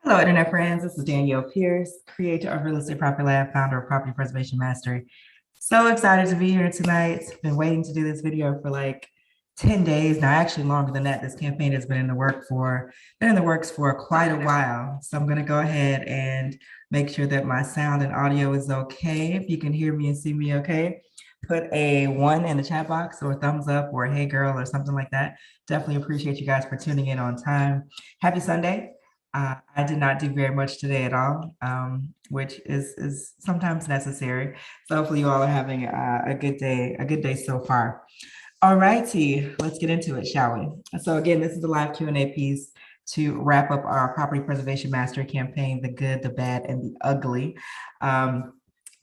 Hello, Internet friends. This is Danielle Pierce, creator of Real Estate Property Lab, founder of Property Preservation Mastery. So excited to be here tonight. Been waiting to do this video for like 10 days now, actually longer than that. This campaign has been in the works for quite a while. So I'm going to go ahead and make sure that my sound and audio is okay. If you can hear me and see me okay, put a 1 in the chat box or a thumbs up or a hey girl or something like that. Definitely appreciate you guys for tuning in on time. Happy Sunday. I did not do very much today at all, which is sometimes necessary. So hopefully you all are having a good day so far. All righty, let's get into it, shall we? So again, this is the live Q&A piece to wrap up our Property Preservation Mastery campaign, the good, the bad, and the ugly.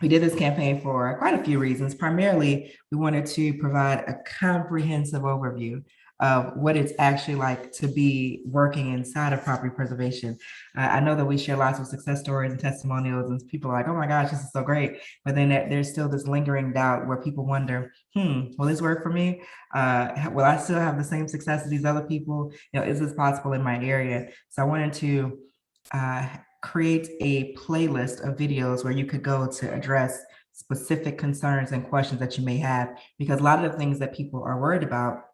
We did this campaign for quite a few reasons. Primarily, we wanted to provide a comprehensive overview of what it's actually like to be working inside of property preservation. I know that we share lots of success stories and testimonials, and people are like, oh my gosh, this is so great. But then there's still this lingering doubt where people wonder, will this work for me? Will I still have the same success as these other people? Is this possible in my area? So I wanted to create a playlist of videos where you could go to address specific concerns and questions that you may have, because a lot of the things that people are worried about,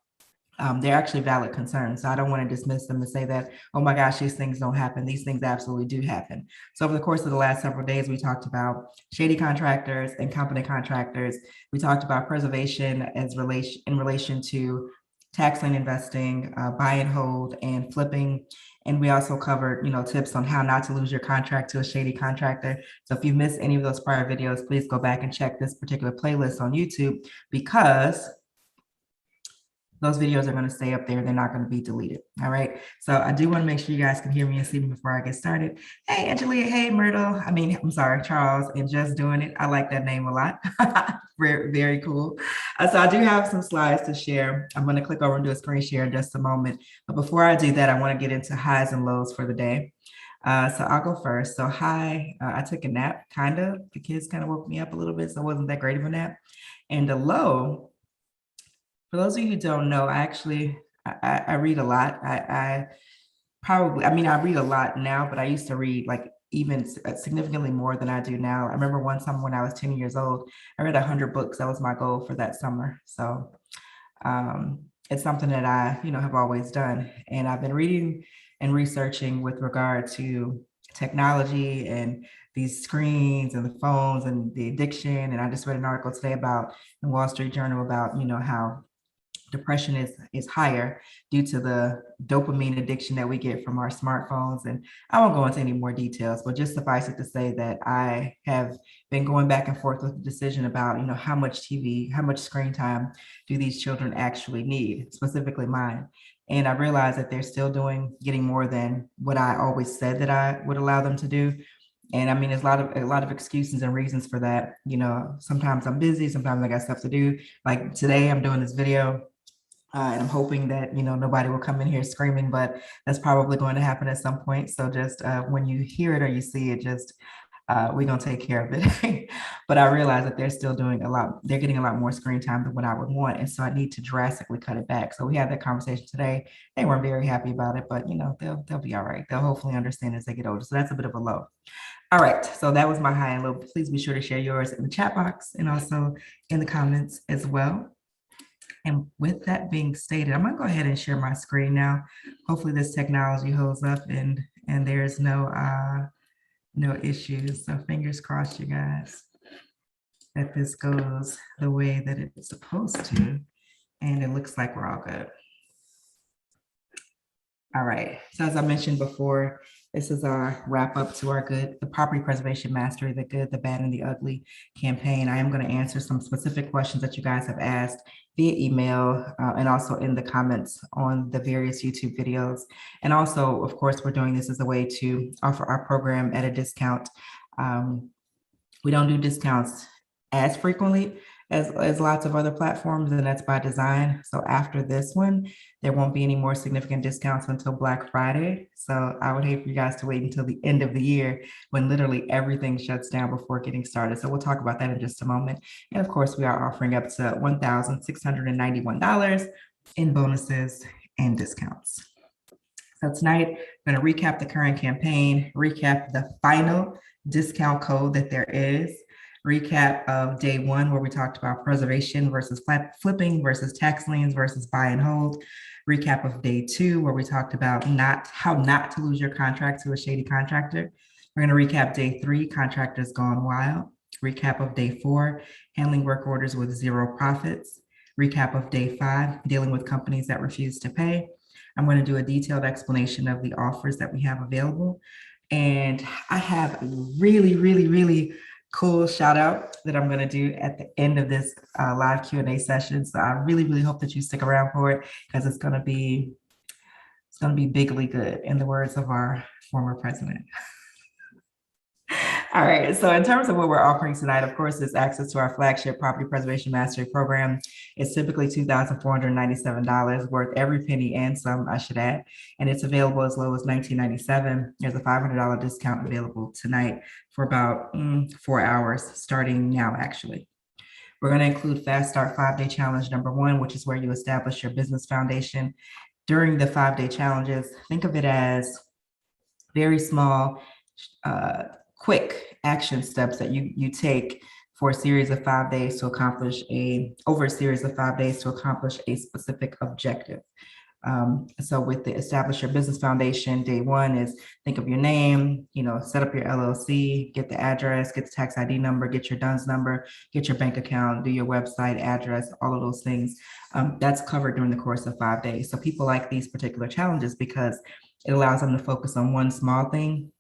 they're actually valid concerns. So I don't want to dismiss them and say that, oh my gosh, these things don't happen. These things absolutely do happen. So over the course of the last several days, we talked about shady contractors and competent contractors. We talked about preservation in relation to tax lien investing, buy and hold, and flipping. And we also covered, tips on how not to lose your contract to a shady contractor. So if you missed any of those prior videos, please go back and check this particular playlist on YouTube, because those videos are going to stay up there. They're not going to be deleted. All right. So I do want to make sure you guys can hear me and see me before I get started. Hey, Angelia. Hey, Myrtle. I'm sorry, Charles. And Just Doing It. I like that name a lot. Very, very cool. So I do have some slides to share. I'm going to click over and do a screen share in just a moment. But before I do that, I want to get into highs and lows for the day. So I'll go first. So hi, I took a nap, kind of. The kids kind of woke me up a little bit, so it wasn't that great of a nap. And the low, for those of you who don't know, I read a lot. I read a lot now, but I used to read like even significantly more than I do now. I remember one summer when I was 10 years old, I read 100 books. That was my goal for that summer. So it's something that I, have always done. And I've been reading and researching with regard to technology and these screens and the phones and the addiction. And I just read an article today about the Wall Street Journal about, how depression is higher due to the dopamine addiction that we get from our smartphones. And I won't go into any more details, but just suffice it to say that I have been going back and forth with the decision about, how much TV, how much screen time do these children actually need, specifically mine. And I realized that they're still getting more than what I always said that I would allow them to do. And there's a lot of excuses and reasons for that. Sometimes I'm busy, sometimes I got stuff to do. Like today, I'm doing this video. And I'm hoping that, nobody will come in here screaming, but that's probably going to happen at some point. So just when you hear it or you see it, just we're going to take care of it. But I realize that they're still doing a lot. They're getting a lot more screen time than what I would want. And so I need to drastically cut it back. So we had that conversation today. They weren't very happy about it, but, they'll be all right. They'll hopefully understand as they get older. So that's a bit of a low. All right, so that was my high and low. Please be sure to share yours in the chat box and also in the comments as well. And with that being stated, I'm gonna go ahead and share my screen now. Hopefully this technology holds up and there's no issues. So fingers crossed, you guys, that this goes the way that it's supposed to. And it looks like we're all good. All right, so as I mentioned before, this is our wrap up to the Property Preservation Mastery, the good, the bad, and the ugly campaign. I am going to answer some specific questions that you guys have asked via email and also in the comments on the various YouTube videos. And also, of course, we're doing this as a way to offer our program at a discount. We don't do discounts as frequently as lots of other platforms, and that's by design. So after this one, there won't be any more significant discounts until Black Friday. So I would hate for you guys to wait until the end of the year when literally everything shuts down before getting started. So we'll talk about that in just a moment. And of course, we are offering up to $1,691 in bonuses and discounts. So tonight, I'm going to recap the current campaign, recap the final discount code that there is, recap of day one, where we talked about preservation versus flipping versus tax liens versus buy and hold, recap of day two, where we talked about how not to lose your contract to a shady contractor. We're going to recap day three, contractors gone wild, recap of day four, handling work orders with zero profits, recap of day five, dealing with companies that refuse to pay. I'm going to do a detailed explanation of the offers that we have available. And I have a really, really, really cool shout out that I'm going to do at the end of this live Q&A session. So I really, really hope that you stick around for it, because it's going to be bigly good, in the words of our former president. All right, so in terms of what we're offering tonight, of course, is access to our flagship property preservation mastery program. It's typically $2,497, worth every penny and some, I should add, and it's available as low as $19.97. There's a $500 discount available tonight for about 4 hours, starting now, actually. We're going to include Fast Start 5-Day Challenge number one, which is where you establish your business foundation. During the 5-day challenges, think of it as very small, quick action steps that you take for a series of 5 days to accomplish over a series of 5 days to accomplish a specific objective. So with the establish your business foundation, day one is think of your name, set up your LLC, get the address, get the tax ID number, get your DUNS number, get your bank account, do your website address, all of those things. That's covered during the course of 5 days. So people like these particular challenges because it allows them to focus on one small thing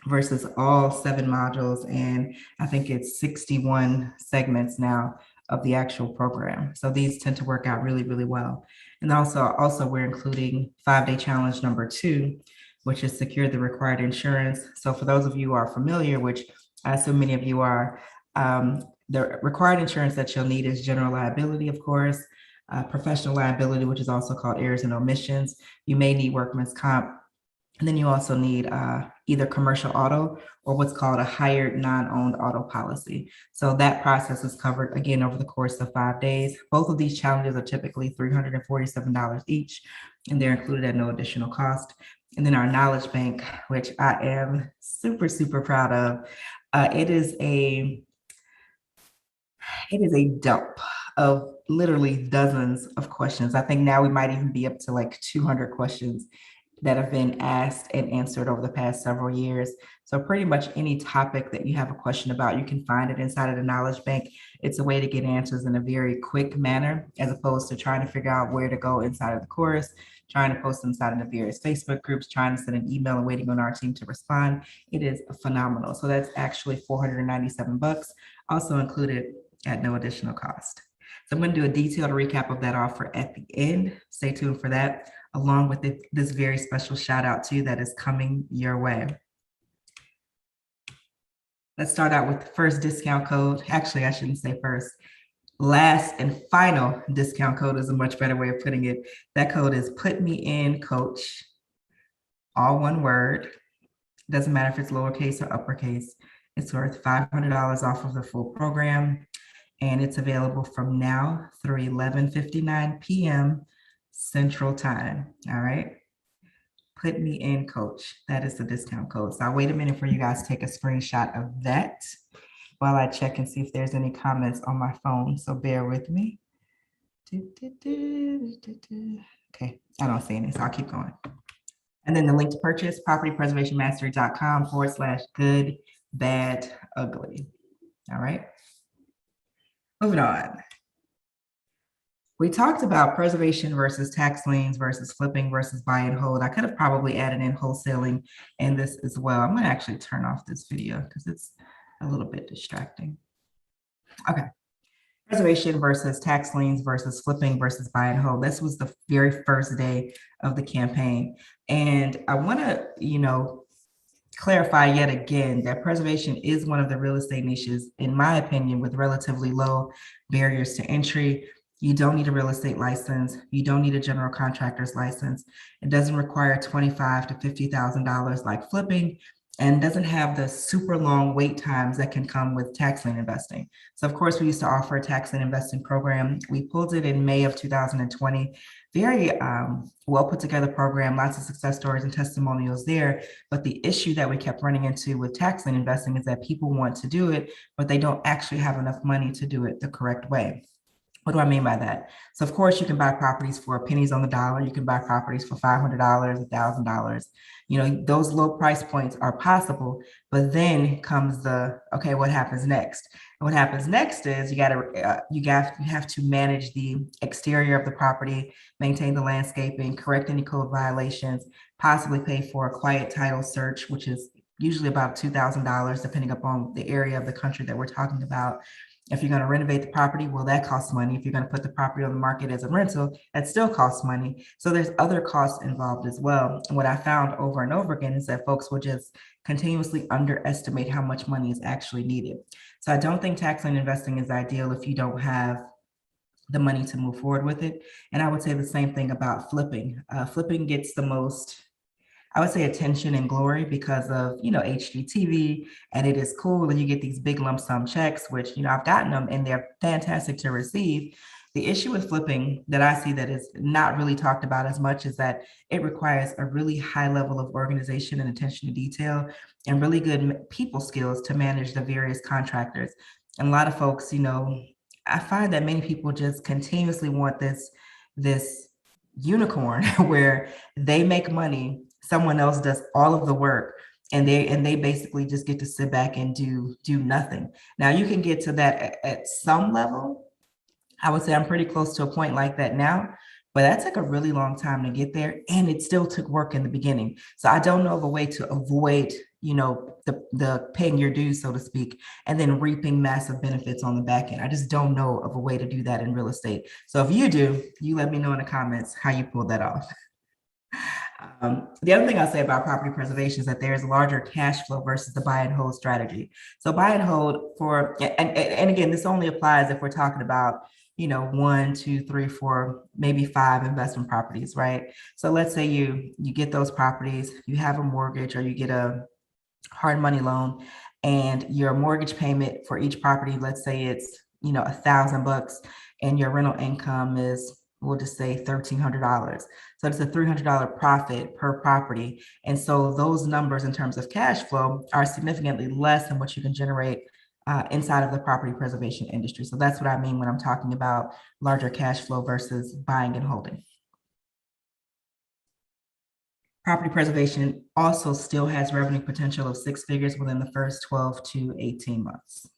versus all 7 modules. And I think it's 61 segments now of the actual program. So these tend to work out really, really well. And also we're including 5-day challenge number 2, which is secure the required insurance. So for those of you who are familiar, which I assume many of you are, the required insurance that you'll need is general liability, of course, professional liability, which is also called errors and omissions. You may need workman's comp. And then you also need either commercial auto or what's called a hired non-owned auto policy. So that process is covered again over the course of 5 days. Both of these challenges are typically $347 each, and they're included at no additional cost. And then our knowledge bank, which I am super, super proud of. It is a dump of literally dozens of questions. I think now we might even be up to like 200 questions that have been asked and answered over the past several years. So pretty much any topic that you have a question about, you can find it inside of the knowledge bank. It's a way to get answers in a very quick manner, as opposed to trying to figure out where to go inside of the course, trying to post inside of the various Facebook groups, trying to send an email and waiting on our team to respond. It is phenomenal. So that's actually $497, also included at no additional cost. So I'm going to do a detailed recap of that offer at the end. Stay tuned for that, along with this very special shout out to you that is coming your way. Let's start out with the first discount code. Actually, I shouldn't say first. Last and final discount code is a much better way of putting it. That code is put me in coach, all one word. Doesn't matter if it's lowercase or uppercase. It's worth $500 off of the full program. And it's available from now through 11:59 p.m. Central Time. All right. Put me in coach. That is the discount code. So I'll wait a minute for you guys to take a screenshot of that while I check and see if there's any comments on my phone. So bear with me. Okay, I don't see any, so I'll keep going. And then the link to purchase, propertypreservationmastery.com/good, bad, ugly. All right. Moving on. We talked about preservation versus tax liens versus flipping versus buy and hold. I could have probably added in wholesaling in this as well. I'm going to actually turn off this video because it's a little bit distracting. Okay. Preservation versus tax liens versus flipping versus buy and hold. This was the very first day of the campaign. And I want to, clarify yet again that preservation is one of the real estate niches, in my opinion, with relatively low barriers to entry. You don't need a real estate license. You don't need a general contractor's license. It doesn't require $25,000 to $50,000 like flipping. and doesn't have the super long wait times that can come with tax lien investing. So of course, we used to offer a tax lien investing program. We pulled it in May of 2020. Very well put together program, lots of success stories and testimonials there. But the issue that we kept running into with tax lien investing is that people want to do it, but they don't actually have enough money to do it the correct way. What do I mean by that? So of course you can buy properties for pennies on the dollar. You can buy properties for $500, $1,000. You know, those low price points are possible, but then comes the, okay, what happens next? And what happens next is you have to manage the exterior of the property, maintain the landscaping, correct any code violations, possibly pay for a quiet title search, which is usually about $2,000, depending upon the area of the country that we're talking about. If you're going to renovate the property, well, that costs money. If you're going to put the property on the market as a rental, that still costs money. So there's other costs involved as well. And what I found over and over again is that folks will just continuously underestimate how much money is actually needed. So I don't think tax lien investing is ideal if you don't have the money to move forward with it. And I would say the same thing about flipping. Flipping gets the most, I would say, attention and glory because of, HGTV, and it is cool. And you get these big lump sum checks, which, I've gotten them and they're fantastic to receive. The issue with flipping that I see that is not really talked about as much is that it requires a really high level of organization and attention to detail and really good people skills to manage the various contractors. And a lot of folks, I find that many people just continuously want this unicorn where they make money, someone else does all of the work, and they basically just get to sit back and do nothing. Now you can get to that at some level. I would say I'm pretty close to a point like that now, but that took a really long time to get there, and it still took work in the beginning. So I don't know of a way to avoid, the paying your dues, so to speak, and then reaping massive benefits on the back end. I just don't know of a way to do that in real estate. So if you do, you let me know in the comments how you pulled that off. The other thing I'll say about property preservation is that there's larger cash flow versus the buy and hold strategy. So buy and hold and again, this only applies if we're talking about, one, two, three, four, maybe five investment properties, right? So let's say you get those properties, you have a mortgage or you get a hard money loan, and your mortgage payment for each property, let's say it's, $1,000, and your rental income is, we'll just say $1,300. So it's a $300 profit per property. And so those numbers in terms of cash flow are significantly less than what you can generate inside of the property preservation industry. So that's what I mean when I'm talking about larger cash flow versus buying and holding. Property preservation also still has revenue potential of 6 figures within the first 12 to 18 months.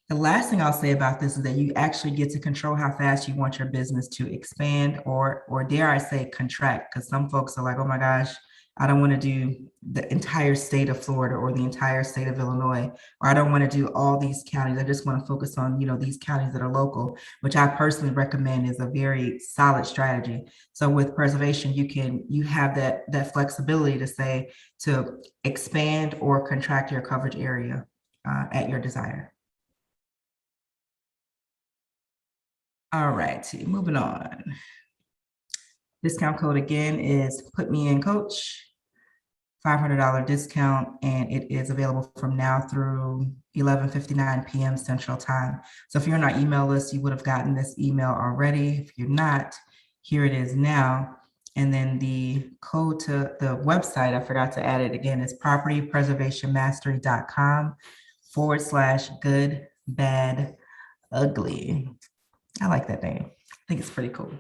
The last thing I'll say about this is that you actually get to control how fast you want your business to expand or dare I say contract, because some folks are like, oh my gosh, I don't want to do the entire state of Florida or the entire state of Illinois, or I don't want to do all these counties. I just want to focus on, these counties that are local, which I personally recommend is a very solid strategy. So with preservation, you have that flexibility to expand or contract your coverage area at your desire. All right, moving on. Discount code again is Put Me In Coach, $500 discount, and it is available from now through 11:59 p.m. Central Time. So if you're on our email list, you would have gotten this email already. If you're not, here it is now. And then the code to the website, I forgot to add it again, is propertypreservationmastery.com/good, bad, ugly. I like that name. I think it's pretty cool.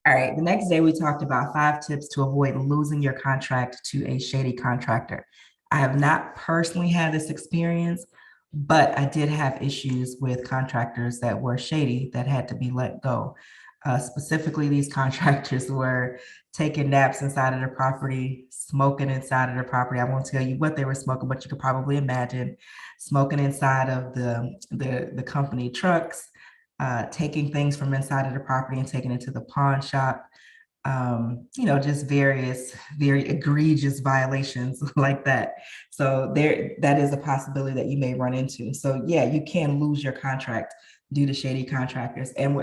All right, the next day we talked about 5 tips to avoid losing your contract to a shady contractor. I have not personally had this experience, but I did have issues with contractors that were shady that had to be let go. Specifically, these contractors were taking naps inside of the property, smoking inside of the property. I won't tell you what they were smoking, but you could probably imagine smoking inside of the company trucks. Taking things from inside of the property and taking it to the pawn shop, just various very egregious violations like that. So that is a possibility that you may run into. So yeah, you can lose your contract due to shady contractors. And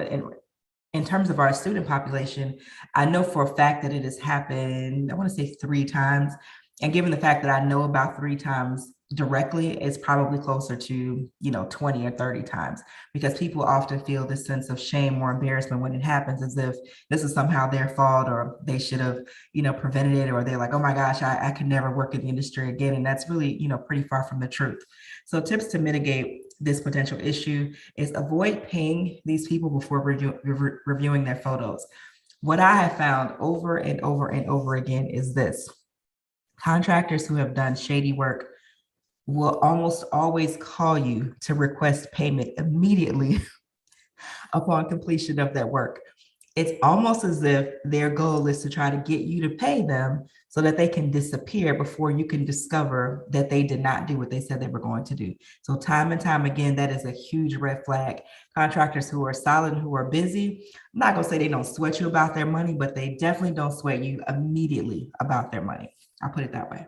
In terms of our student population, I know for a fact that it has happened, I want to say 3 times. And given the fact that I know about 3 times directly, it's probably closer to, 20 or 30 times, because people often feel this sense of shame or embarrassment when it happens, as if this is somehow their fault or they should have, prevented it, or they're like, oh my gosh, I could never work in the industry again. And that's really, pretty far from the truth. So tips to mitigate this potential issue is avoid paying these people before reviewing their photos. What I have found over and over and over again is this: contractors who have done shady work will almost always call you to request payment immediately upon completion of that work. It's almost as if their goal is to try to get you to pay them so that they can disappear before you can discover that they did not do what they said they were going to do. So time and time again, that is a huge red flag. Contractors who are solid and who are busy, I'm not gonna say they don't sweat you about their money, but they definitely don't sweat you immediately about their money. I'll put it that way.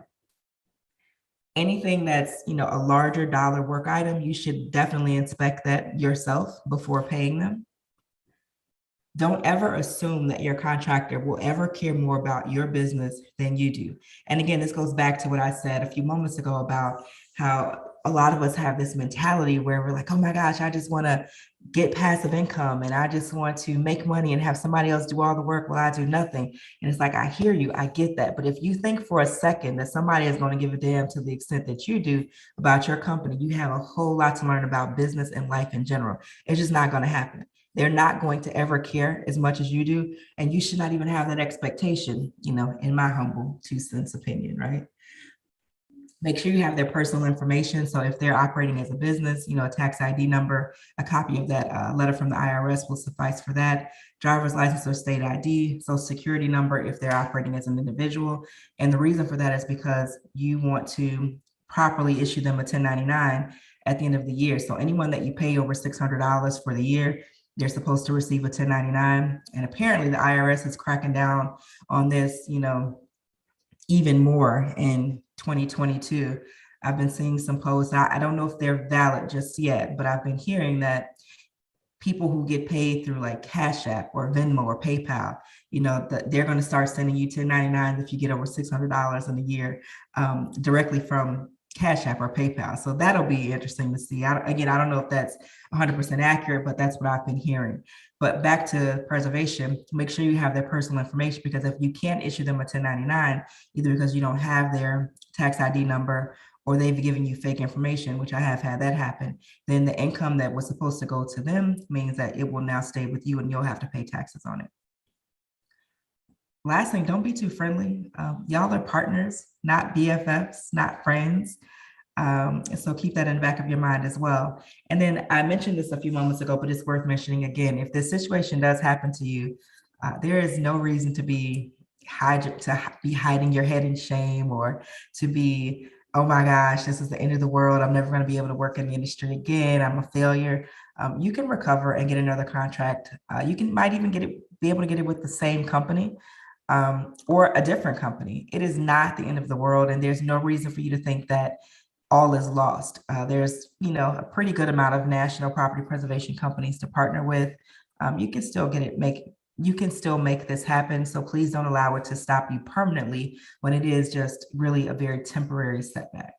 Anything that's, a larger dollar work item, you should definitely inspect that yourself before paying them. Don't ever assume that your contractor will ever care more about your business than you do. And again, this goes back to what I said a few moments ago about how a lot of us have this mentality where we're like, oh my gosh, I just want to get passive income and I just want to make money and have somebody else do all the work while I do nothing. And it's like, I hear you, I get that. But if you think for a second that somebody is going to give a damn to the extent that you do about your company, you have a whole lot to learn about business and life in general. It's just not going to happen. They're not going to ever care as much as you do. And you should not even have that expectation, in my humble 2 cents opinion, right? Make sure you have their personal information. So if they're operating as a business, a tax ID number, a copy of that letter from the IRS will suffice for that. Driver's license or state ID, social security number if they're operating as an individual. And the reason for that is because you want to properly issue them a 1099 at the end of the year. So anyone that you pay over $600 for the year, they're supposed to receive a 1099. And apparently the IRS is cracking down on this, even more in 2022. I've been seeing some posts. I don't know if they're valid just yet, but I've been hearing that people who get paid through like Cash App or Venmo or PayPal, they're going to start sending you 1099s if you get over $600 in a year directly from Cash App or PayPal. So that'll be interesting to see. Again, I don't know if that's 100% accurate, but that's what I've been hearing. But back to preservation, make sure you have their personal information, because if you can't issue them a 1099, either because you don't have their tax ID number or they've given you fake information, which I have had that happen, then the income that was supposed to go to them means that it will now stay with you and you'll have to pay taxes on it. Last thing, don't be too friendly. Y'all are partners, not BFFs, not friends. So keep that in the back of your mind as well. And then I mentioned this a few moments ago, but it's worth mentioning again. If this situation does happen to you, there is no reason to be hiding your head in shame, or to be, oh my gosh, this is the end of the world. I'm never going to be able to work in the industry again. I'm a failure. You can recover and get another contract. Might even be able to get it with the same company. Or a different company. It is not the end of the world, and there's no reason for you to think that all is lost. There's, a pretty good amount of national property preservation companies to partner with. You can still make this happen. So please don't allow it to stop you permanently when it is just really a very temporary setback.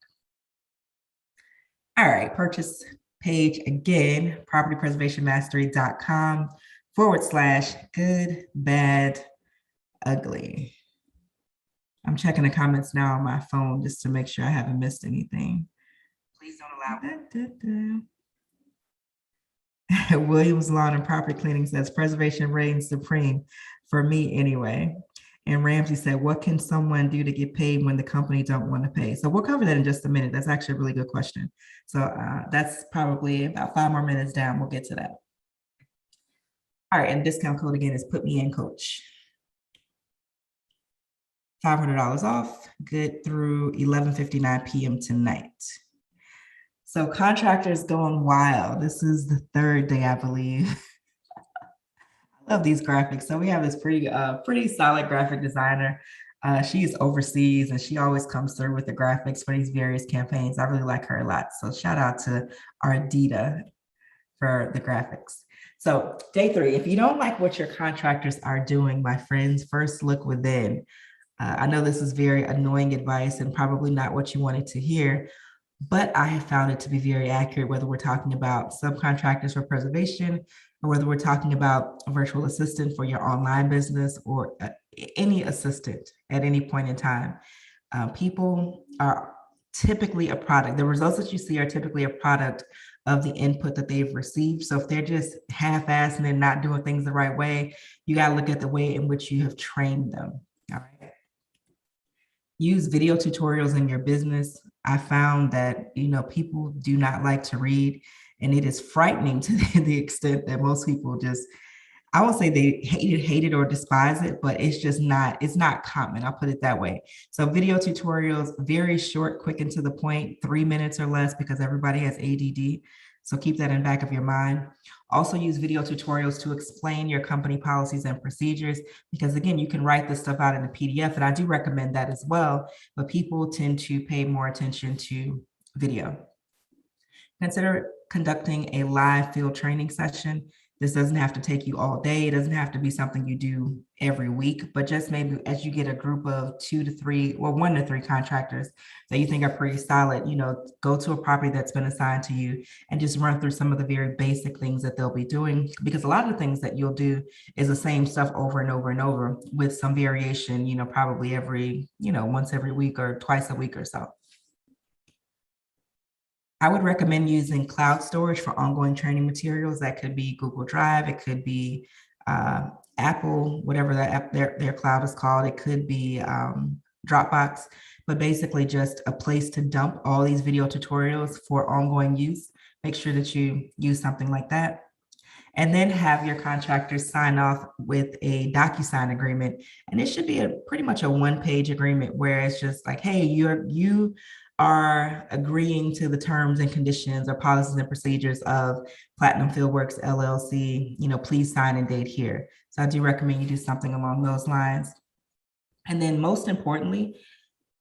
All right, purchase page again, propertypreservationmastery.com/good, bad, ugly. I'm checking the comments now on my phone just to make sure I haven't missed anything. Please don't allow that. Williams Lawn and Property Cleaning says preservation reigns supreme for me anyway. And Ramsey said, what can someone do to get paid when the company don't want to pay? So we'll cover that in just a minute. That's actually a really good question. So that's probably about 5 more minutes down. We'll get to that. All right, and discount code again is put me in, coach. $500 off, good through 11:59 p.m. tonight. So contractors going wild. This is the 3rd day, I believe. I love these graphics. So we have this pretty solid graphic designer. She's overseas and she always comes through with the graphics for these various campaigns. I really like her a lot. So shout out to Ardita for the graphics. So day 3, if you don't like what your contractors are doing, my friends, first look within. I know this is very annoying advice and probably not what you wanted to hear, but I have found it to be very accurate, whether we're talking about subcontractors for preservation or whether we're talking about a virtual assistant for your online business or any assistant at any point in time. People are typically a product. The results that you see are typically a product of the input that they've received. So if they're just half-assing and not doing things the right way, you got to look at the way in which you have trained them. All right. Use video tutorials in your business. I found that, people do not like to read, and it is frightening to the extent that most people just, I won't say they hate it or despise it, but it's not common. I'll put it that way. So video tutorials, very short, quick and to the point, 3 minutes or less, because everybody has ADD. So keep that in the back of your mind. Also use video tutorials to explain your company policies and procedures, because again, you can write this stuff out in a PDF, and I do recommend that as well, but people tend to pay more attention to video. Consider conducting a live field training session. This doesn't have to take you all day. It doesn't have to be something you do every week, but just maybe as you get a group of 2 to 3 or 1 to 3 contractors that you think are pretty solid, go to a property that's been assigned to you and just run through some of the very basic things that they'll be doing. Because a lot of the things that you'll do is the same stuff over and over and over with some variation, probably every, once every week or twice a week or so. I would recommend using cloud storage for ongoing training materials. That could be Google Drive. It could be Apple, whatever that app, their cloud is called. It could be Dropbox, but basically just a place to dump all these video tutorials for ongoing use. Make sure that you use something like that. And then have your contractors sign off with a DocuSign agreement. And it should be pretty much a 1-page agreement where it's just like, hey, you are agreeing to the terms and conditions or policies and procedures of Platinum Fieldworks LLC, please sign and date here. So I do recommend you do something along those lines. And then most importantly,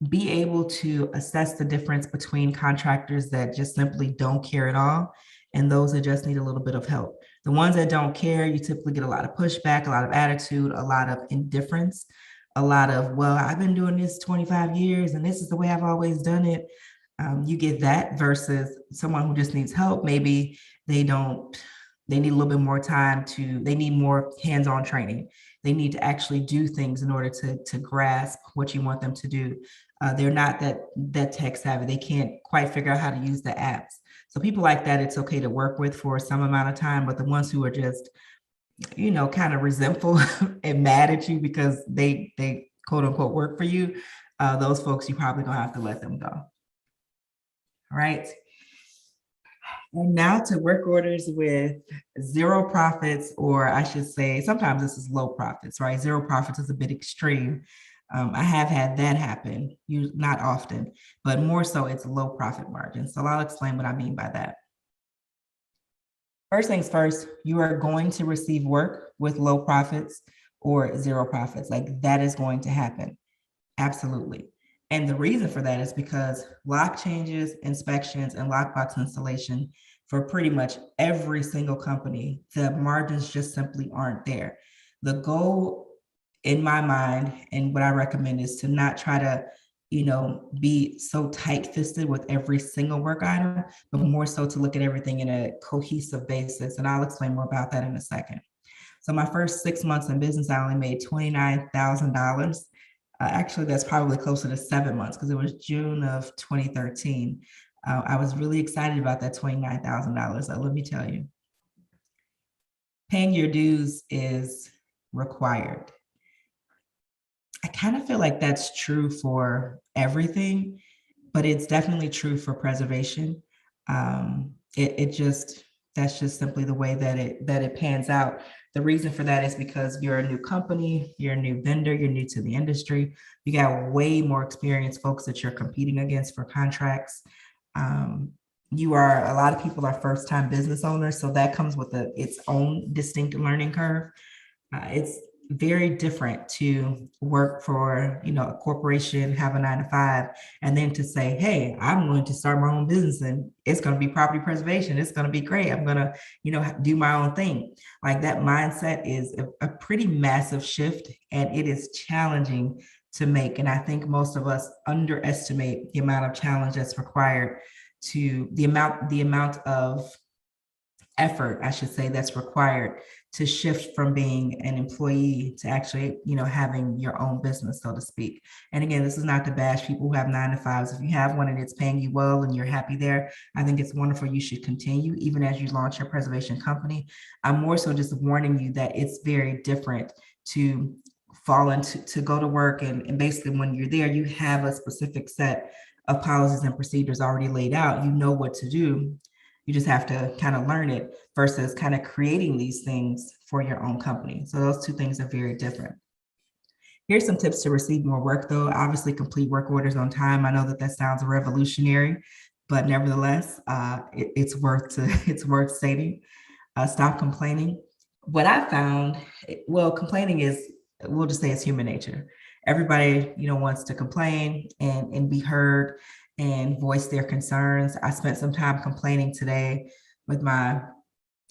be able to assess the difference between contractors that just simply don't care at all and those that just need a little bit of help. The ones that don't care, you typically get a lot of pushback, a lot of attitude, a lot of indifference, a lot of, well, I've been doing this 25 years and this is the way I've always done it. You get that versus someone who just needs help. Maybe they need a little bit more time they need more hands-on training. They need to actually do things in order to grasp what you want them to do. They're not that tech savvy. They can't quite figure out how to use the apps. So people like that, it's okay to work with for some amount of time, but the ones who are just, kind of resentful and mad at you because they quote unquote work for you, those folks, you probably gonna have to let them go. All right. And now to work orders with 0 profits, or I should say, sometimes this is low profits, right? 0 profits is a bit extreme. I have had that happen, not often, but more so it's low profit margin. So I'll explain what I mean by that. First things first, you are going to receive work with low profits or 0 profits. Like that is going to happen. Absolutely. And the reason for that is because lock changes, inspections, and lockbox installation for pretty much every single company, the margins just simply aren't there. The goal in my mind and what I recommend is to not try to, be so tight-fisted with every single work item, but more so to look at everything in a cohesive basis. And I'll explain more about that in a second. So my first 6 months in business, I only made $29,000. Actually, that's probably closer to 7 months because it was June of 2013. I was really excited about that $29,000. So let me tell you, paying your dues is required. I kind of feel like that's true for everything, but it's definitely true for preservation. That's just simply the way that it pans out. The reason for that is because you're a new company, you're a new vendor, you're new to the industry. You got way more experienced folks that you're competing against for contracts. A lot of people are first-time business owners, so that comes with its own distinct learning curve. very different to work for, a corporation, have a 9 to 5, and then to say, hey, I'm going to start my own business and it's going to be property preservation. It's going to be great. I'm going to, do my own thing. Like that mindset is a pretty massive shift, and it is challenging to make. And I think most of us underestimate the amount of challenge that's required to the amount of effort, I should say, that's required to shift from being an employee to actually, having your own business, so to speak. And again, this is not to bash people who have 9 to 5s. If you have one and it's paying you well and you're happy there, I think it's wonderful. You should continue even as you launch your preservation company. I'm more so just warning you that it's very different to fall into, to go to work, and basically when you're there, you have a specific set of policies and procedures already laid out. You know what to do. You just have to kind of learn it versus kind of creating these things for your own company. So those two things are very different. Here's some tips to receive more work, though. Obviously, complete work orders on time. I know that sounds revolutionary, but nevertheless, it's worth stating. Stop complaining. What I found, well, complaining is, we'll just say it's human nature. Everybody, wants to complain and be heard and voice their concerns. I spent some time complaining today with my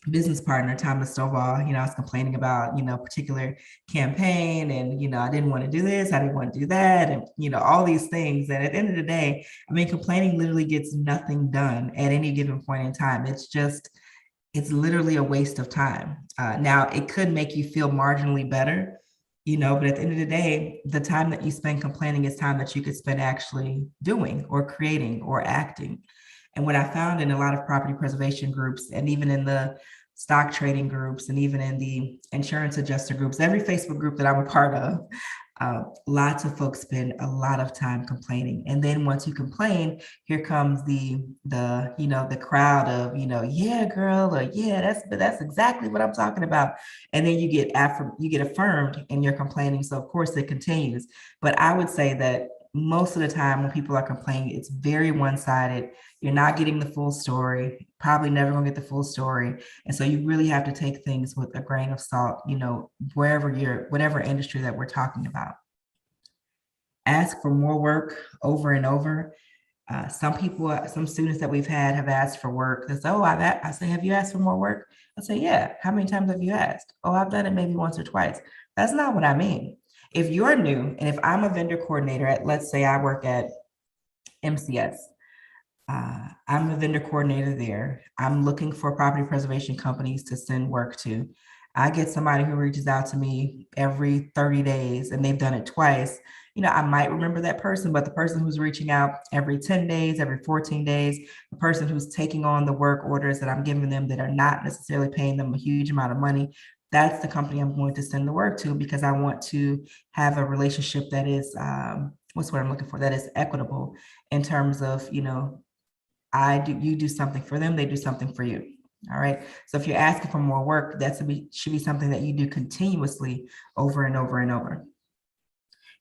business partner, Thomas Stovall. I was complaining about, a particular campaign, and, I didn't want to do this, I didn't want to do that, and, all these things. And at the end of the day, I mean, complaining literally gets nothing done at any given point in time. It's literally a waste of time. Now, it could make you feel marginally better, but at the end of the day, the time that you spend complaining is time that you could spend actually doing or creating or acting. And what I found in a lot of property preservation groups, and even in the stock trading groups, and even in the insurance adjuster groups, every Facebook group that I'm a part of, lots of folks spend a lot of time complaining. And then once you complain, here comes the crowd of, yeah, girl, or yeah, that's exactly what I'm talking about. And then you get affirmed in your complaining. So of course it continues. But I would say that most of the time when people are complaining, it's very one-sided. You're not getting the full story, probably never gonna get the full story. And so you really have to take things with a grain of salt, whatever industry that we're talking about. Ask for more work over and over. Some students that we've had have asked for work. They say, I say, have you asked for more work? I say, yeah. How many times have you asked? Oh, I've done it maybe once or twice. That's not what I mean. If you're new, and if I'm a vendor coordinator at, let's say I work at MCS, I'm a vendor coordinator there. I'm looking for property preservation companies to send work to. I get somebody who reaches out to me every 30 days and they've done it twice. I might remember that person, but the person who's reaching out every 10 days, every 14 days, the person who's taking on the work orders that I'm giving them that are not necessarily paying them a huge amount of money, that's the company I'm going to send the work to, because I want to have a relationship that is, what's what I'm looking for, that is equitable in terms of, you do something for them, they do something for you. All right. So if you're asking for more work, should be something that you do continuously over and over and over.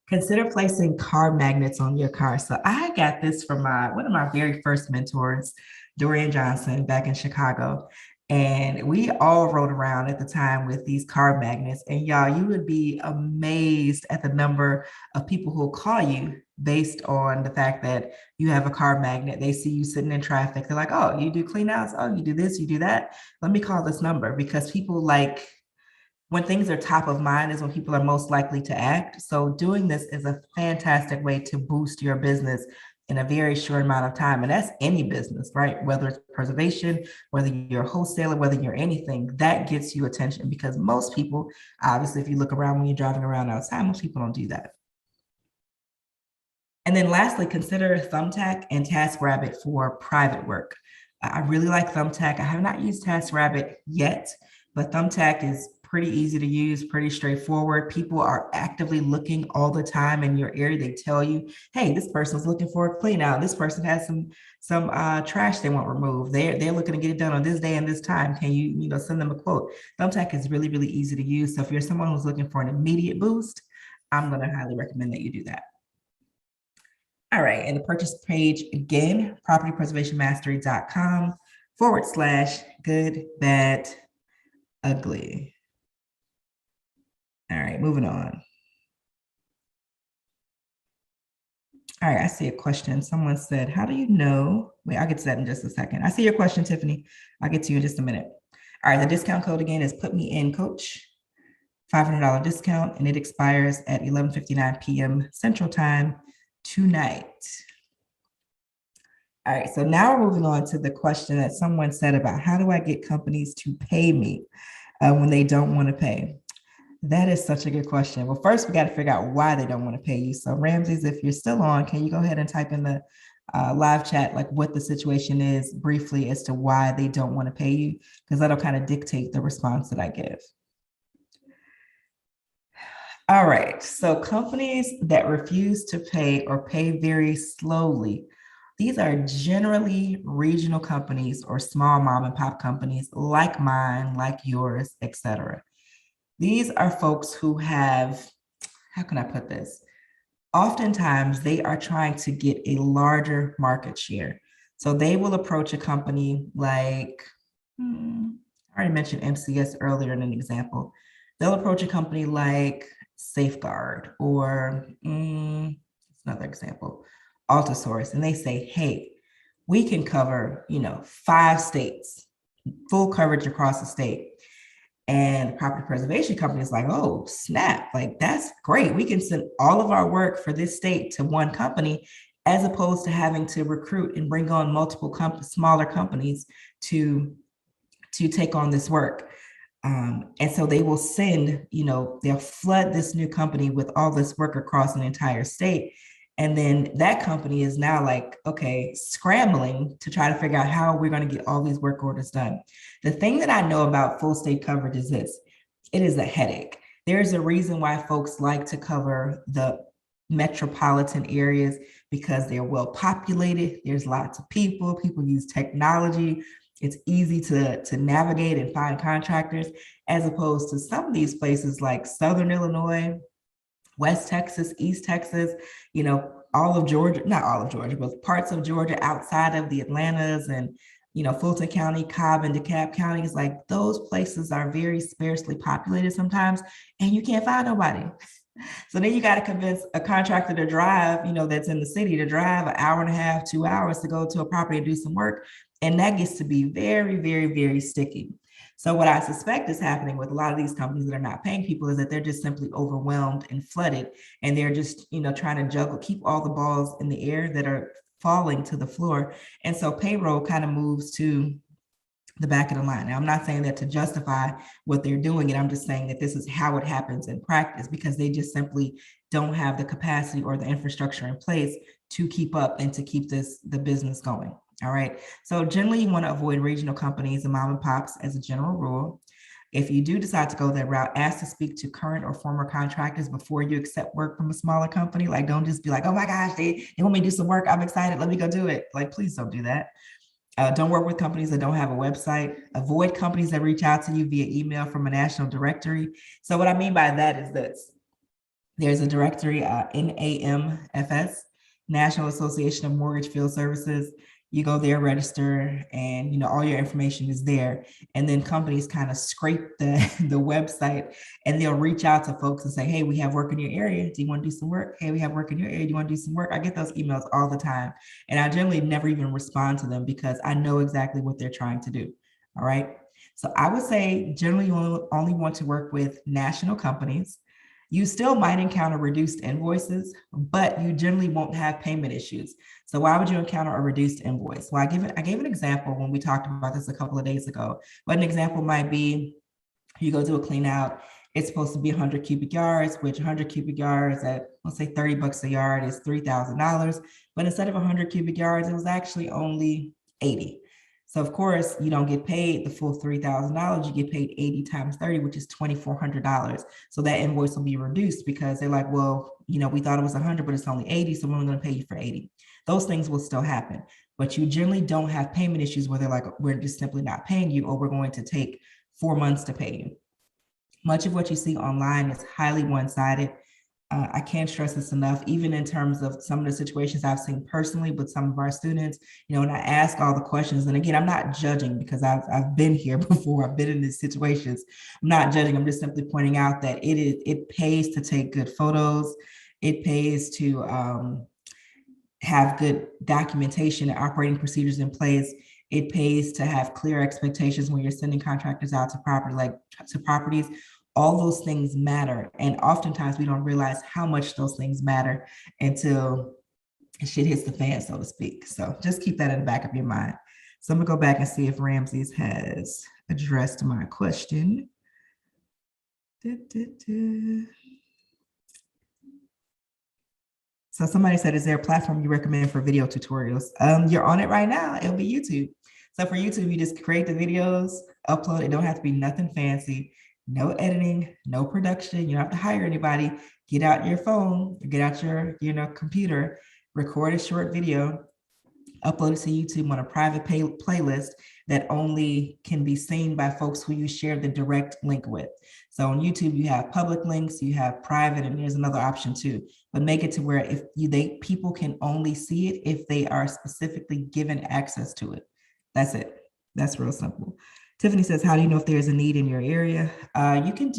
Consider placing car magnets on your car. So I got this from one of my very first mentors, Dorian Johnson, back in Chicago. And we all rode around at the time with these car magnets. And y'all, you would be amazed at the number of people who will call you based on the fact that you have a car magnet. They see you sitting in traffic. They're like, oh, you do clean outs? Oh, you do this, you do that? Let me call this number. Because people like, when things are top of mind is when people are most likely to act. So doing this is a fantastic way to boost your business in a very short amount of time. And that's any business, right? Whether it's preservation, whether you're a wholesaler, whether you're anything, that gets you attention, because most people, obviously, if you look around when you're driving around outside, most people don't do that. And then lastly, consider Thumbtack and TaskRabbit for private work. I really like Thumbtack. I have not used TaskRabbit yet, but Thumbtack is pretty easy to use, pretty straightforward. People are actively looking all the time in your area. They tell you, hey, this person's looking for a clean out. This person has some trash they want removed. They're looking to get it done on this day and this time. Can you send them a quote? Thumbtack is really, really easy to use. So if you're someone who's looking for an immediate boost, I'm going to highly recommend that you do that. All right, and the purchase page again, propertypreservationmastery.com/good, bad, ugly. All right, moving on. All right, I see a question. Someone said, how do you know? Wait, I'll get to that in just a second. I see your question, Tiffany. I'll get to you in just a minute. All right, the discount code again is put me in coach, $500 discount, and it expires at 11:59 p.m. Central Time tonight. All right, so now we're moving on to the question that someone said about how do I get companies to pay me when they don't want to pay? That is such a good question. Well, first we got to figure out why they don't want to pay you. So Ramses, if you're still on, can you go ahead and type in the live chat, like what the situation is briefly as to why they don't want to pay you? Because that'll kind of dictate the response that I give. All right, so companies that refuse to pay or pay very slowly, these are generally regional companies or small mom and pop companies like mine, like yours, etc. These are folks who have, how can I put this? Oftentimes, they are trying to get a larger market share. So they will approach a company like, I already mentioned MCS earlier in an example. They'll approach a company like Safeguard or another example, Altasource, and they say, hey, we can cover, 5 states, full coverage across the state. And the property preservation company is like, oh, snap, like that's great. We can send all of our work for this state to one company, as opposed to having to recruit and bring on multiple smaller companies to take on this work. And so they will send, they'll flood this new company with all this work across an entire state. And then that company is now like, okay, scrambling to try to figure out how we're going to get all these work orders done. The thing that I know about full state coverage is this: it is a headache. There's a reason why folks like to cover the metropolitan areas, because they're well populated. There's lots of people use technology. It's easy to navigate and find contractors, as opposed to some of these places like Southern Illinois, West Texas, East Texas, all of Georgia, not all of Georgia, but parts of Georgia outside of the Atlantas and, Fulton County, Cobb and DeKalb counties, like those places are very sparsely populated sometimes, and you can't find nobody. So then you got to convince a contractor to drive, that's in the city, to drive an hour and a half, 2 hours to go to a property and do some work. And that gets to be very, very, very sticky. So what I suspect is happening with a lot of these companies that are not paying people is that they're just simply overwhelmed and flooded. And they're just, trying to juggle, keep all the balls in the air that are falling to the floor. And so payroll kind of moves to the back of the line. Now, I'm not saying that to justify what they're doing, and I'm just saying that this is how it happens in practice, because they just simply don't have the capacity or the infrastructure in place to keep up and to keep the business going. All right. So generally, you want to avoid regional companies and mom and pops as a general rule. If you do decide to go that route, ask to speak to current or former contractors before you accept work from a smaller company. Like, don't just be like, oh my gosh, they want me to do some work. I'm excited. Let me go do it. Like, please don't do that. Don't work with companies that don't have a website. Avoid companies that reach out to you via email from a national directory. So what I mean by that is this: there's a directory, NAMFS, National Association of Mortgage Field Services. You go there, register, and all your information is there. And then companies kind of scrape the website, and they'll reach out to folks and say, hey, we have work in your area. Do you want to do some work? Hey, we have work in your area. Do you want to do some work? I get those emails all the time. And I generally never even respond to them because I know exactly what they're trying to do. All right. So I would say generally you only want to work with national companies. You still might encounter reduced invoices, but you generally won't have payment issues. So why would you encounter a reduced invoice? Well, I gave an example when we talked about this a couple of days ago. But an example might be, you go do a clean out. It's supposed to be 100 cubic yards, which 100 cubic yards at, let's say $30 a yard is $3,000. But instead of 100 cubic yards, it was actually only 80. So of course, you don't get paid the full $3,000. You get paid 80 times 30, which is $2,400. So that invoice will be reduced because they're like, well, we thought it was 100, but it's only 80. So we're only going to pay you for 80. Those things will still happen, but you generally don't have payment issues where they're like, we're just simply not paying you, or we're going to take 4 months to pay you. Much of what you see online is highly one-sided. I can't stress this enough, even in terms of some of the situations I've seen personally with some of our students, and I ask all the questions. And again, I'm not judging because I've been here before. I've been in these situations. I'm not judging. I'm just simply pointing out that it pays to take good photos. It pays to have good documentation and operating procedures in place. It pays to have clear expectations when you're sending contractors out to properties. All those things matter. And oftentimes we don't realize how much those things matter until shit hits the fan, so to speak. So just keep that in the back of your mind. So I'm gonna go back and see if Ramses has addressed my question. So somebody said, is there a platform you recommend for video tutorials? You're on it right now. It'll be YouTube. So for YouTube, you just create the videos, upload. It don't have to be nothing fancy, no editing, no production. You don't have to hire anybody. Get out your phone, get out your computer, record a short video, upload it to YouTube on a private playlist that only can be seen by folks who you share the direct link with. So on YouTube, you have public links, you have private, and there's another option too. But make it to where people can only see it if they are specifically given access to it. That's it. That's real simple. Tiffany says, how do you know if there's a need in your area? You can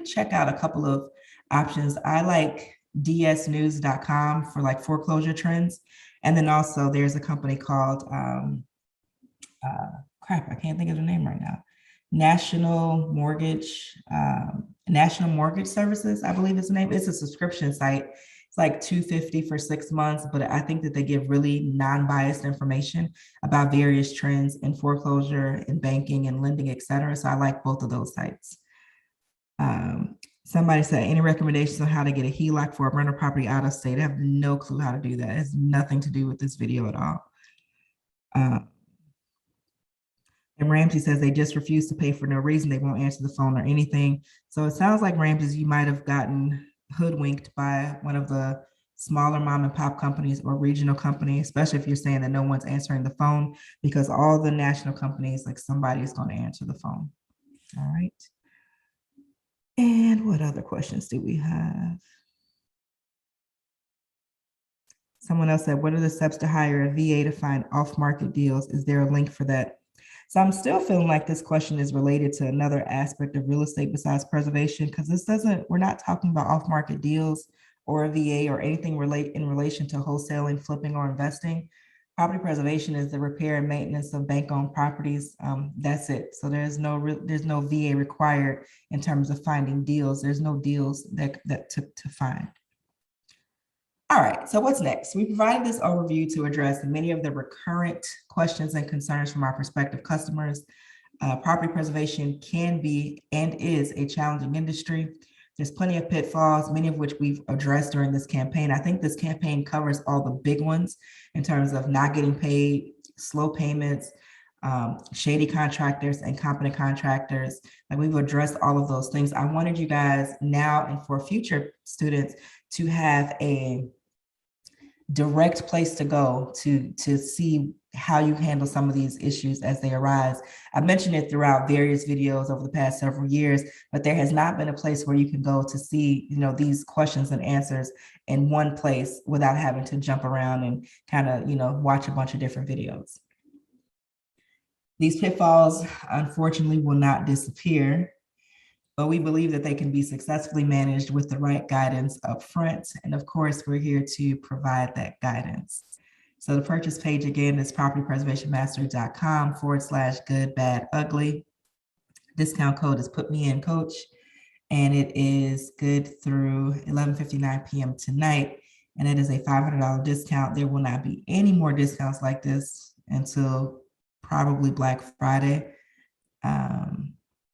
check out a couple of options. I like dsnews.com for like foreclosure trends. And then also there's a company called, I can't think of the name right now. National Mortgage Services, I believe is the name. It's a subscription site. It's like $250 for 6 months, but I think that they give really non-biased information about various trends in foreclosure, in banking and lending, et cetera. So I like both of those sites. Somebody said, any recommendations on how to get a HELOC for a rental property out of state? I have no clue how to do that. It has nothing to do with this video at all. And Ramsey says they just refuse to pay for no reason. They won't answer the phone or anything. So it sounds like, Ramsey, you might have gotten hoodwinked by one of the smaller mom and pop companies or regional companies, especially if you're saying that no one's answering the phone, because all the national companies, like somebody is going to answer the phone. All right. And what other questions do we have? Someone else said, what are the steps to hire a VA to find off-market deals? Is there a link for that? So I'm still feeling like this question is related to another aspect of real estate besides preservation, because we're not talking about off-market deals or a VA or anything in relation to wholesaling, flipping, or investing. Property preservation is the repair and maintenance of bank-owned properties. That's it. So there's no VA required in terms of finding deals. There's no deals to find. All right, so what's next? We provided this overview to address many of the recurrent questions and concerns from our prospective customers. Property preservation can be and is a challenging industry. There's plenty of pitfalls, many of which we've addressed during this campaign. I think this campaign covers all the big ones in terms of not getting paid, slow payments, shady contractors and competent contractors. Like, we've addressed all of those things. I wanted you guys now and for future students to have a direct place to go to see how you handle some of these issues as they arise. I've mentioned it throughout various videos over the past several years, but there has not been a place where you can go to see, these questions and answers in one place without having to jump around and kind of, watch a bunch of different videos. These pitfalls, unfortunately, will not disappear, but we believe that they can be successfully managed with the right guidance up front. And of course, we're here to provide that guidance. So the purchase page again is propertypreservationmastery.com/good, bad, ugly. Discount code is put me in, coach, and it is good through 11:59 p.m. tonight. And it is a $500 discount. There will not be any more discounts like this until probably Black Friday.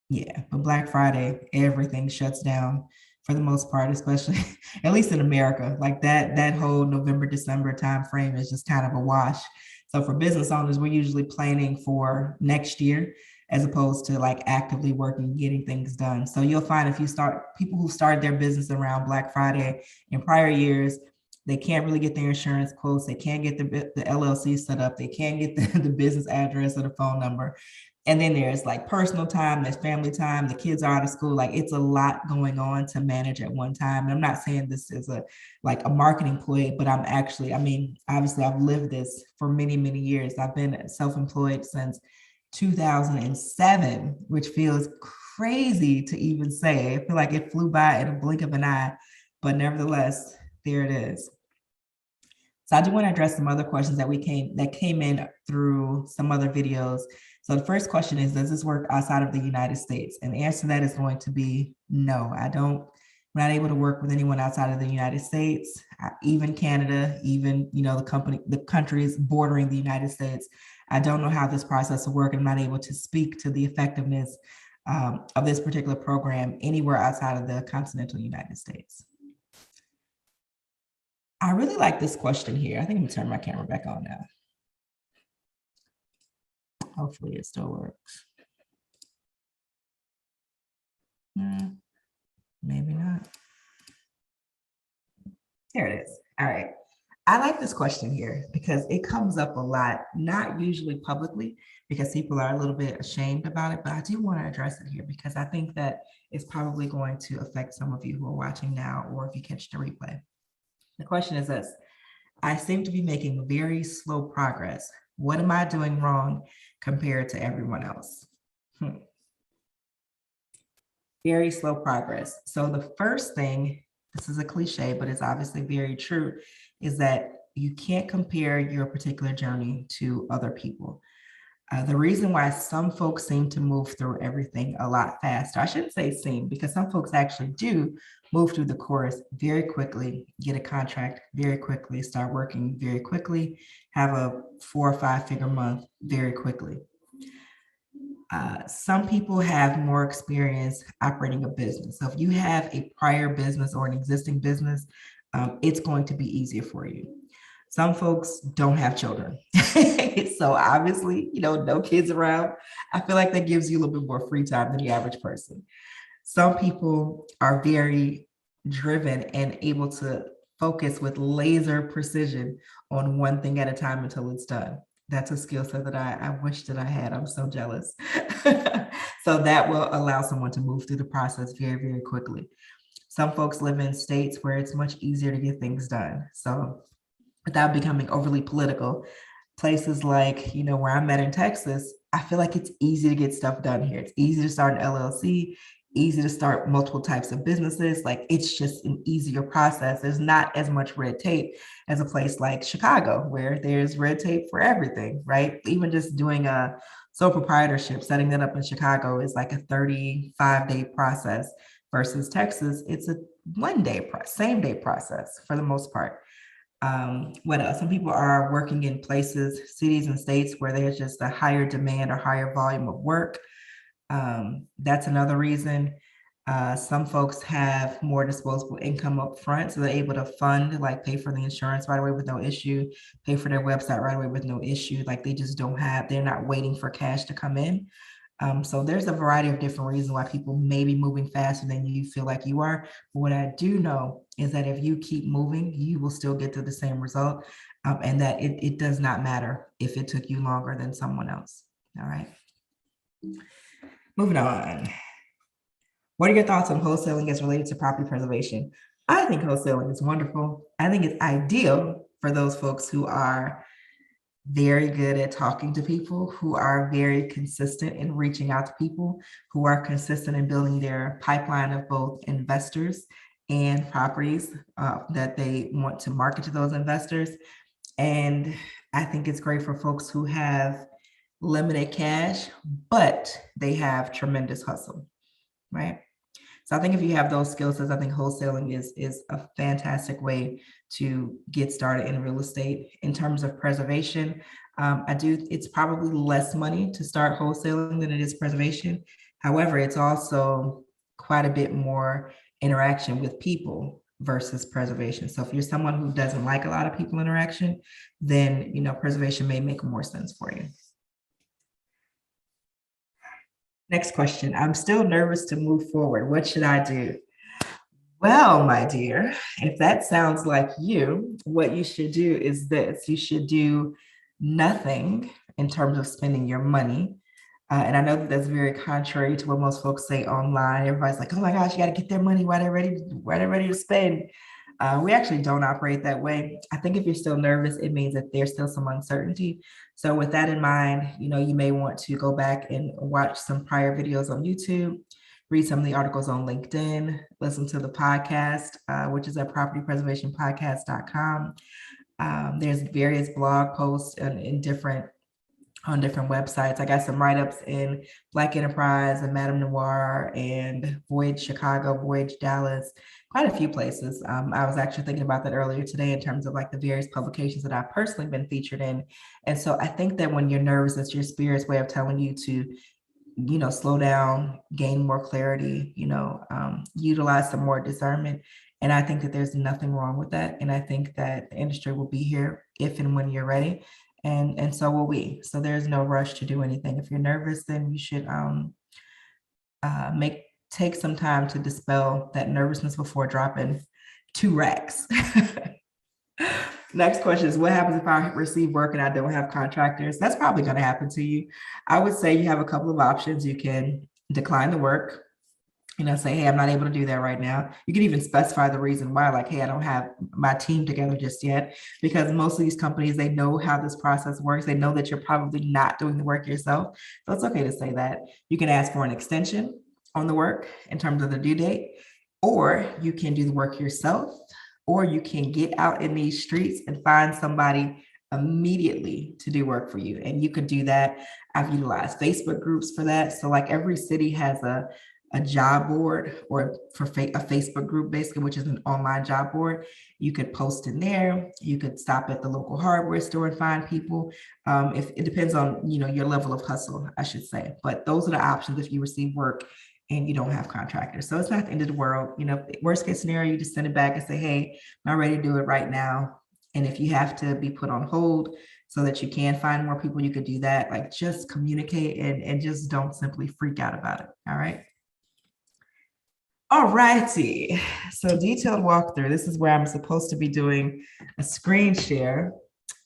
Yeah, but Black Friday, everything shuts down for the most part, especially at least in America. Like that whole November, December time frame is just kind of a wash. So for business owners, we're usually planning for next year as opposed to like actively working, getting things done. So you'll find if you people who started their business around Black Friday in prior years, they can't really get their insurance quotes. They can't get the LLC set up. They can't get the business address or the phone number. And then there's like personal time, there's family time, the kids are out of school. Like it's a lot going on to manage at one time. And I'm not saying this is a marketing ploy, but I mean, obviously I've lived this for many, many years. I've been self-employed since 2007, which feels crazy to even say. I feel like it flew by in a blink of an eye, but nevertheless, there it is. So I do want to address some other questions that came in through some other videos. So the first question is, does this work outside of the United States? And the answer to that is going to be no. I'm not able to work with anyone outside of the United States, even Canada, even the countries bordering the United States. I don't know how this process will work. I'm not able to speak to the effectiveness of this particular program anywhere outside of the continental United States. I really like this question here. I think I'm gonna turn my camera back on now. Hopefully it still works. Maybe not. There it is. All right. I like this question here because it comes up a lot, not usually publicly because people are a little bit ashamed about it, but I do want to address it here because I think that it's probably going to affect some of you who are watching now or if you catch the replay. The question is this: I seem to be making very slow progress. What am I doing wrong compared to everyone else? Very slow progress. So the first thing, this is a cliche, but it's obviously very true, is that you can't compare your particular journey to other people. The reason why some folks seem to move through everything a lot faster, I shouldn't say seem, because some folks actually do move through the course very quickly, get a contract very quickly, start working very quickly, have a 4 or 5 figure month very quickly. Some people have more experience operating a business. So if you have a prior business or an existing business, it's going to be easier for you. Some folks don't have children. So obviously, no kids around. I feel like that gives you a little bit more free time than the average person. Some people are very driven and able to focus with laser precision on one thing at a time until it's done. That's a skill set that I wish that I had. I'm so jealous. So that will allow someone to move through the process very, very quickly. Some folks live in states where it's much easier to get things done. So without becoming overly political, places like, where I'm at in Texas, I feel like it's easy to get stuff done here. It's easy to start an LLC, easy to start multiple types of businesses. Like it's just an easier process. There's not as much red tape as a place like Chicago, where there's red tape for everything, right? Even just doing a sole proprietorship, setting that up in Chicago is like a 35-day process versus Texas, it's a same day process for the most part. What else? Some people are working in places, cities and states where there's just a higher demand or higher volume of work. That's another reason. Some folks have more disposable income up front, so they're able to fund, like pay for the insurance right away with no issue, pay for their website right away with no issue. Like they're not waiting for cash to come in. So there's a variety of different reasons why people may be moving faster than you feel like you are. But what I do know is that if you keep moving, you will still get to the same result, and that it does not matter if it took you longer than someone else. All right. Moving on. What are your thoughts on wholesaling as related to property preservation? I think wholesaling is wonderful. I think it's ideal for those folks who are very good at talking to people, who are very consistent in reaching out to people, who are consistent in building their pipeline of both investors and properties that they want to market to those investors. And I think it's great for folks who have limited cash, but they have tremendous hustle, right? So I think if you have those skill sets, I think wholesaling is a fantastic way to get started in real estate. In terms of preservation, it's probably less money to start wholesaling than it is preservation. However, it's also quite a bit more interaction with people versus preservation. So if you're someone who doesn't like a lot of people interaction, then preservation may make more sense for you. Next question. I'm still nervous to move forward. What should I do? Well, my dear, if that sounds like you, what you should do is this. You should do nothing in terms of spending your money And I know that that's very contrary to what most folks say online. Everybody's like, "Oh my gosh, you got to get their money while they're ready to spend." We actually don't operate that way. I think if you're still nervous, it means that there's still some uncertainty. So with that in mind, you may want to go back and watch some prior videos on YouTube, read some of the articles on LinkedIn, listen to the podcast, which is at propertypreservationpodcast.com. There's various blog posts in different on different websites. I got some write-ups in Black Enterprise and Madame Noir and Voyage Chicago, Voyage Dallas, quite a few places. I was actually thinking about that earlier today in terms of like the various publications that I've personally been featured in. And so I think that when you're nervous, it's your spirit's way of telling you to slow down, gain more clarity, utilize some more discernment. And I think that there's nothing wrong with that. And I think that the industry will be here if and when you're ready. And so will we. So there's no rush to do anything. If you're nervous, then you should take some time to dispel that nervousness before dropping 2 racks. Next question is, what happens if I receive work and I don't have contractors? That's probably going to happen to you. I would say you have a couple of options. You can decline the work, say, hey, I'm not able to do that right now. You can even specify the reason why, like, hey, I don't have my team together just yet, because most of these companies, they know how this process works. They know that you're probably not doing the work yourself. So it's okay to say that. You can ask for an extension on the work in terms of the due date, or you can do the work yourself, or you can get out in these streets and find somebody immediately to do work for you. And you could do that. I've utilized Facebook groups for that. So like every city has a job board, or for a Facebook group, basically, which is an online job board. You could post in there. You could stop at the local hardware store and find people. If it depends on your level of hustle, I should say. But those are the options if you receive work and you don't have contractors. So it's not the end of the world. Worst case scenario, you just send it back and say, hey, I'm not ready to do it right now. And if you have to be put on hold so that you can find more people, you could do that. Like, just communicate and just don't simply freak out about it. All right. All righty. So detailed walkthrough. This is where I'm supposed to be doing a screen share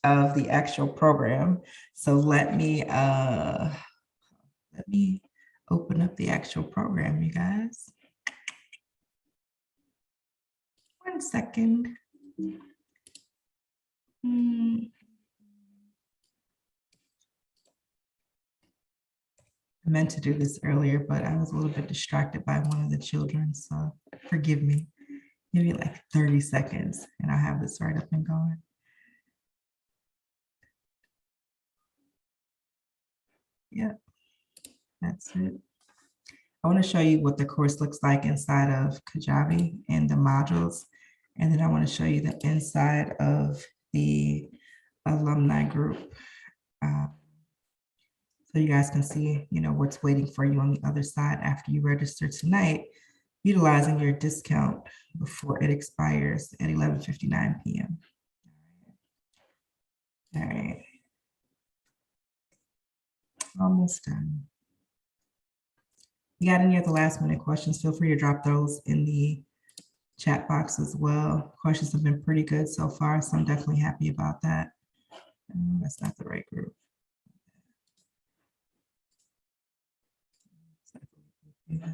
of the actual program. So let me open up the actual program, you guys. 1 second. I meant to do this earlier, but I was a little bit distracted by one of the children, so forgive me. Maybe like 30 seconds, and I'll have this right up and going. Yep, that's it. I want to show you what the course looks like inside of Kajabi and the modules, and then I want to show you the inside of the alumni group. So you guys can see, what's waiting for you on the other side after you register tonight, utilizing your discount before it expires at 11:59 p.m. All right. Almost done. If you got any other last minute questions, feel free to drop those in the chat box as well. Questions have been pretty good so far, so I'm definitely happy about that. That's not the right group. Yeah.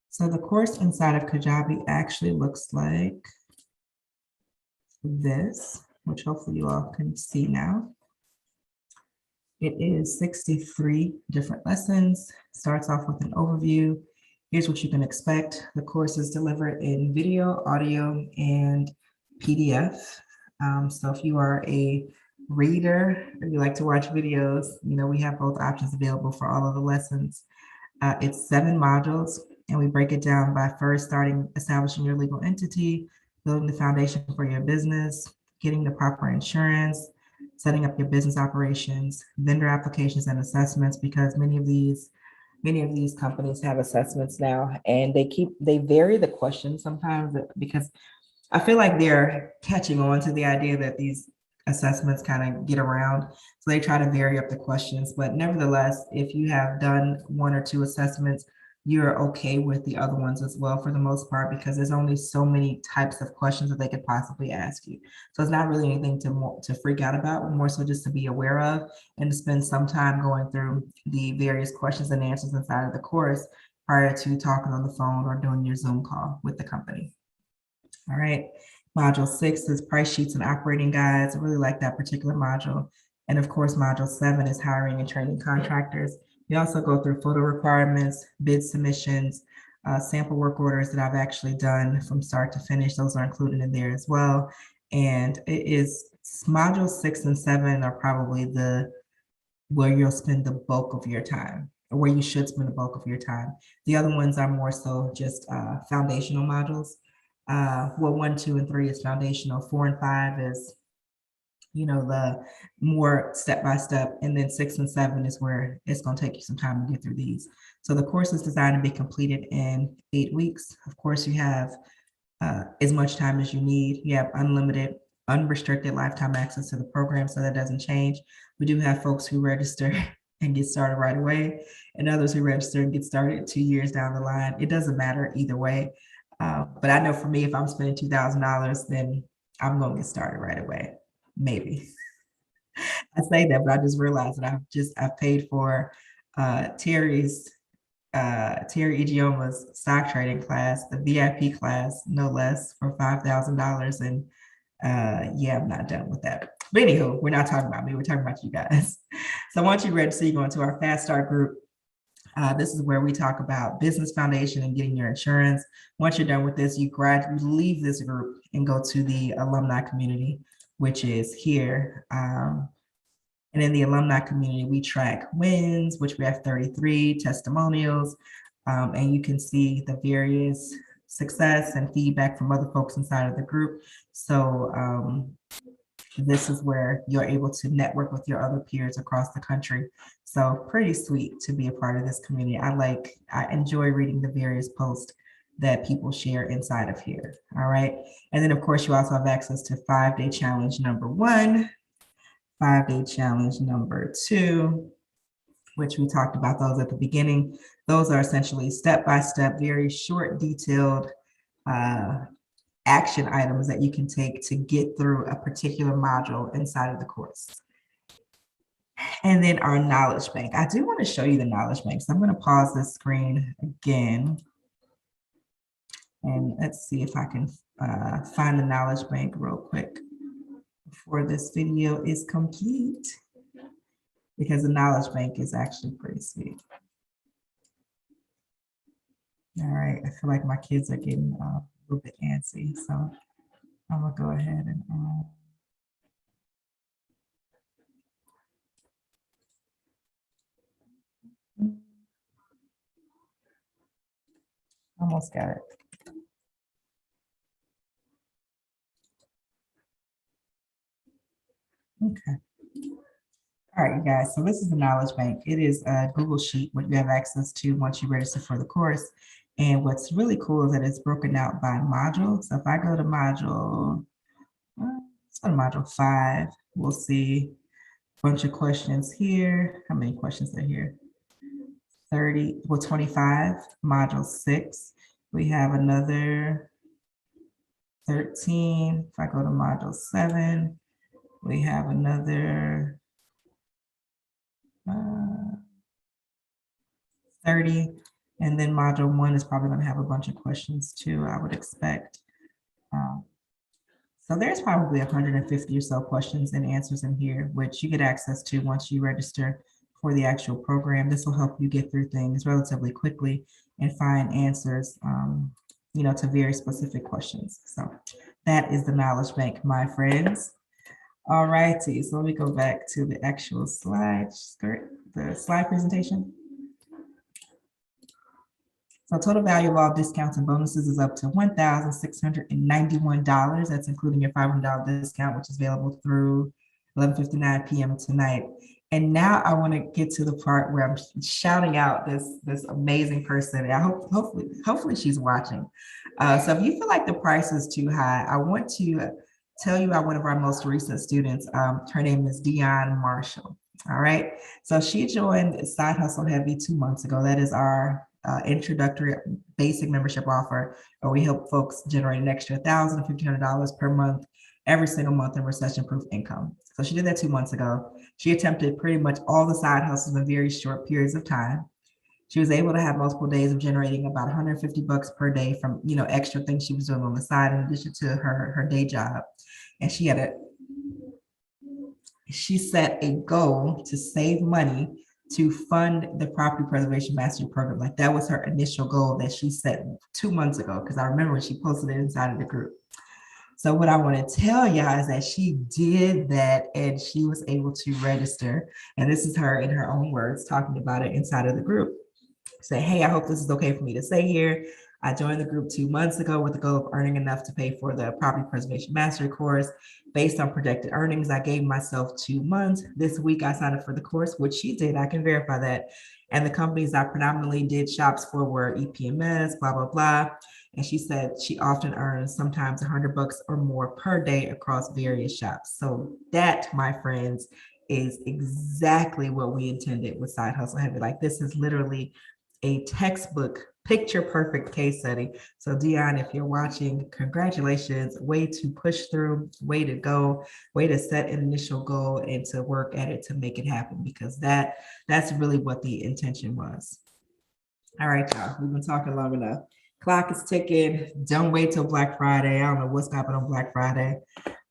So the course inside of Kajabi actually looks like this, which hopefully you all can see now. It is 63 different lessons. Starts off with an overview. Here's what you can expect. The course is delivered in video, audio, and PDF. So if you are a reader or you like to watch videos, we have both options available for all of the lessons. It's 7 modules, and we break it down by first establishing your legal entity, building the foundation for your business, getting the proper insurance, setting up your business operations, vendor applications and assessments, because many of these companies have assessments now, and they vary the questions sometimes, because I feel like they're catching on to the idea that these assessments kind of get around. So they try to vary up the questions, but nevertheless, if you have done 1 or 2 assessments, you're okay with the other ones as well for the most part, because there's only so many types of questions that they could possibly ask you. So it's not really anything to freak out about, but more so just to be aware of and to spend some time going through the various questions and answers inside of the course prior to talking on the phone or doing your Zoom call with the company. All right. Module 6 is price sheets and operating guides. I really like that particular module. And of course, module 7 is hiring and training contractors. We also go through photo requirements, bid submissions, sample work orders that I've actually done from start to finish. Those are included in there as well. And it is module 6 and 7 are probably where you'll spend the bulk of your time, or where you should spend the bulk of your time. The other ones are more so just foundational modules. Well, 1, 2, and 3 is foundational. 4 and 5 is, the more step-by-step, and then 6 and 7 is where it's going to take you some time to get through these. So the course is designed to be completed in 8 weeks. Of course, you have as much time as you need. You have unlimited, unrestricted lifetime access to the program, so that doesn't change. We do have folks who register and get started right away, and others who register and get started 2 years down the line. It doesn't matter either way. But I know for me, if I'm spending $2,000, then I'm going to get started right away. Maybe. I say that, but I just realized that I've paid for Terry Igioma's stock trading class, the VIP class, no less, for $5,000. And yeah, I'm not done with that. But anywho, we're not talking about me. We're talking about you guys. So once you register, you go into our Fast Start group. This is where we talk about business foundation and getting your insurance. Once you're done with this, you leave this group and go to the alumni community, which is here. And in the alumni community, we track wins, which we have 33 testimonials, and you can see the various success and feedback from other folks inside of the group. So this is where you're able to network with your other peers across the country. So pretty sweet to be a part of this community. I enjoy reading the various posts that people share inside of here. All right. And then of course you also have access to 5-day challenge number 1, 5-day challenge number 2, which we talked about those at the beginning. Those are essentially step-by-step, very short, detailed action items that you can take to get through a particular module inside of the course. And then our knowledge bank. I do want to show you the knowledge bank. So I'm going to pause this screen again. And let's see if I can find the knowledge bank real quick before this video is complete, because the knowledge bank is actually pretty sweet. All right, I feel like my kids are getting a little bit antsy, so I'm gonna go ahead and almost got it. Okay. All right, you guys, so this is the knowledge bank. It is a Google Sheet, what you have access to once you register for the course. And what's really cool is that it's broken out by module. So if I go to module, let's go to module 5, we'll see a bunch of questions here. How many questions are here? 30, well, 25. Module 6, we have another 13. If I go to module 7, we have another 30, and then module 1 is probably going to have a bunch of questions too, I would expect. So there's probably 150 or so questions and answers in here, which you get access to once you register for the actual program. This will help you get through things relatively quickly and find answers, to very specific questions. So that is the knowledge bank, my friends. All righty, so let me go back to the actual slide, the slide presentation. So total value of all discounts and bonuses is up to $1,691. That's including your $500 discount, which is available through 11:59 p.m. tonight. And now I want to get to the part where I'm shouting out this amazing person. And I hopefully she's watching. So if you feel like the price is too high, I want to tell you about one of our most recent students. Her name is Dion Marshall. All right. So she joined Side Hustle Heavy 2 months ago. That is our introductory basic membership offer, where we help folks generate an extra $1,000 to $1,500 per month, every single month in recession-proof income. So she did that 2 months ago. She attempted pretty much all the side hustles in very short periods of time. She was able to have multiple days of generating about 150 bucks per day from, extra things she was doing on the side in addition to her day job. And she set a goal to save money to fund the property preservation mastery program. Like that was her initial goal that she set 2 months ago, because I remember she posted it inside of the group. So what I want to tell y'all is that she did that and she was able to register. And this is her in her own words talking about it inside of the group. Say, hey, I hope this is okay for me to say here. I joined the group 2 months ago with the goal of earning enough to pay for the property preservation mastery course. Based on projected earnings, I gave myself 2 months. This week I signed up for the course, which she did. I can verify that. And the companies I predominantly did shops for were EPMS, blah, blah, blah. And she said she often earns sometimes 100 bucks or more per day across various shops. So that, my friends, is exactly what we intended with Side Hustle Heavy. Like this is literally a textbook, picture perfect case study. So Dion, if you're watching, congratulations, way to push through, way to go, way to set an initial goal and to work at it to make it happen, because that's really what the intention was. All right, y'all, we've been talking long enough. Clock is ticking. Don't wait till Black Friday. I don't know what's happening on Black Friday,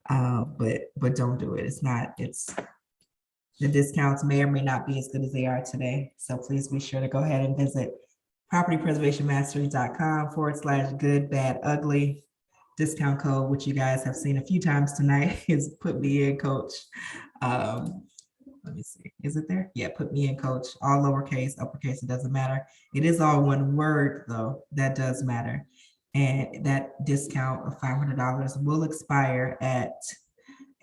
but don't do it. It's the discounts may or may not be as good as they are today. So please be sure to go ahead and visit propertypreservationmastery.com/good, bad, ugly. Discount code, which you guys have seen a few times tonight, is put me in, coach. Let me see. Is it there? Yeah, put me in, coach. All lowercase, uppercase, it doesn't matter. It is all one word, though. That does matter. And that discount of $500 will expire at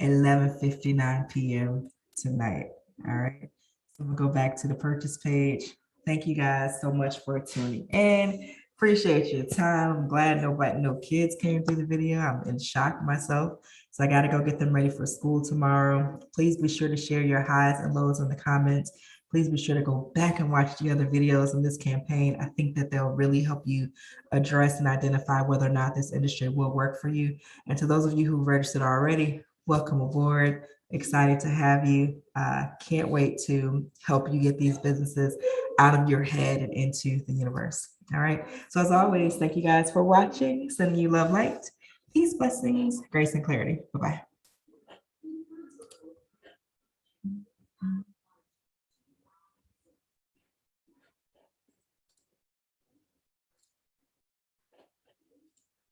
11:59 p.m. tonight. All right. So we'll go back to the purchase page. Thank you guys so much for tuning in. Appreciate your time. I'm glad no kids came through the video. I'm in shock myself. So I got to go get them ready for school tomorrow. Please be sure to share your highs and lows in the comments. Please be sure to go back and watch the other videos in this campaign. I think that they'll really help you address and identify whether or not this industry will work for you. And to those of you who registered already, welcome aboard. Excited to have you. Can't wait to help you get these businesses out of your head and into the universe. All right. So as always, thank you guys for watching. Sending you love, light, peace, blessings, grace, and clarity. Bye-bye.